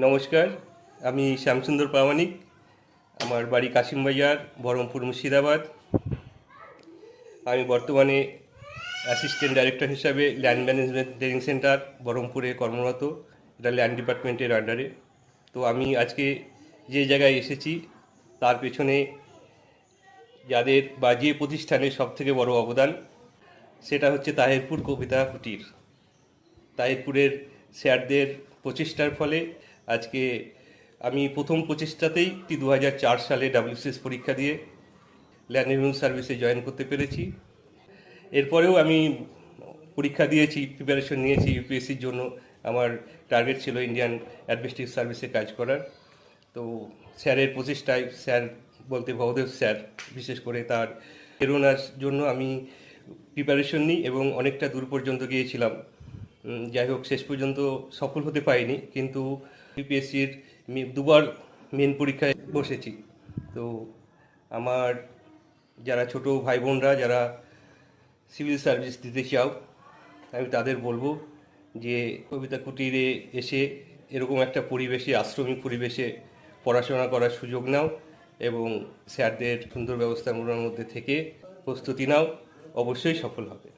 নমস্কার, আমি শ্যামসুন্দর প্রামাণিক। আমার বাড়ি কাশিমবাজার, বহরমপুর, মুর্শিদাবাদ। আমি বর্তমানে অ্যাসিস্ট্যান্ট ডাইরেক্টর হিসাবে ল্যান্ড ম্যানেজমেন্ট ট্রেনিং সেন্টার বহরমপুরে কর্মরত। এটা ল্যান্ড ডিপার্টমেন্টের আন্ডারে। তো আমি আজকে যে জায়গায় এসেছি তার পেছনে যাদের বা যে প্রতিষ্ঠানের সবথেকে বড় অবদান, সেটা হচ্ছে তাহিরপুর কবিতা কুটির। তাহিরপুরের স্যারদের প্রচেষ্টার ফলে আজকে আমি প্রথম প্রচেষ্টাতেই 2004 সালে WCS পরীক্ষা দিয়ে ল্যান্ড রেভিনিউ সার্ভিসে জয়েন করতে পেরেছি। এরপরেও আমি পরীক্ষা দিয়েছি, প্রিপারেশন নিয়েছি ইউপিএসসির জন্য। আমার টার্গেট ছিল ইন্ডিয়ান অ্যাডমিনিস্ট্রেটিভ সার্ভিসে কাজ করার। তো স্যারের প্রচেষ্টায়, স্যার বলতে ভবদেব স্যার বিশেষ করে, তার প্রেরণার জন্য আমি প্রিপারেশন নিই এবং অনেকটা দূর পর্যন্ত গিয়েছিলাম। যাই হোক, শেষ পর্যন্ত সফল হতে পারিনি, কিন্তু ইউপিএসসির দুবার মেন পরীক্ষায় বসেছি। তো আমার যারা ছোট ভাই বোনরা যারা সিভিল সার্ভিস দিতে চাও, আমি তাদের বলবো যে কবিতা কুটিরে এসে এরকম একটা পরিবেশে, আশ্রমিক পরিবেশে পড়াশোনা করার সুযোগ নাও এবং স্যারদের সুন্দর ব্যবস্থাপনার মধ্যে থেকে প্রস্তুতি নাও, অবশ্যই সফল হবে।